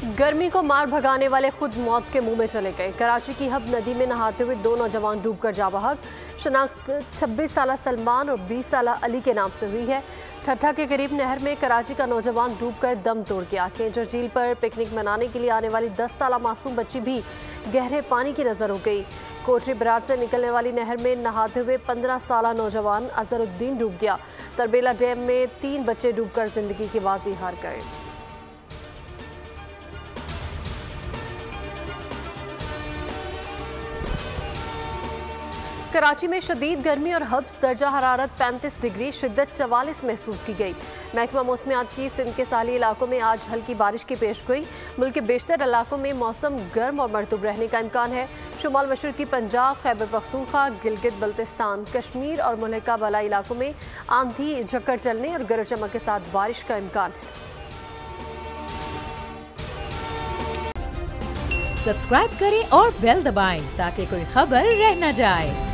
गर्मी को मार भगाने वाले खुद मौत के मुंह में चले गए। कराची की हब नदी में नहाते हुए 2 नौजवान डूबकर जाँ बहक। शनाख्त 26 साला सलमान और 20 साला अली के नाम से हुई है। ठट्ठा के करीब नहर में कराची का नौजवान डूबकर दम तोड़ गया। केंजर झील पर पिकनिक मनाने के लिए आने वाली 10 साला मासूम बच्ची भी गहरे पानी की नजर हो गई। कोटरी बराड़ से निकलने वाली नहर में नहाते हुए 15 साला नौजवान अजहरुद्दीन डूब गया। तरबेला डैम में 3 बच्चे डूबकर जिंदगी की बाजी हार गए। कराची में शदीद गर्मी और हब्स दर्जा हरारत 35 डिग्री शिद्दत 44 महसूस की गई। महकमा मौसमियात की सिंध के साली इलाकों में आज हल्की बारिश की पेशगोई। मुल्क के बेशतर इलाकों में मौसम गर्म और मरतूब रहने का इम्कान है। शुमाल मशरकी पंजाब, खैबर पख्तूनख्वा, गिलगित बल्तिस्तान, कश्मीर और मुल्का बला इलाकों में आंधी झक्कड़ चलने और गरज चमक के साथ बारिश का इम्कान है। सब्सक्राइब करें और बेल दबाएं ताकि कोई खबर रह न जाए।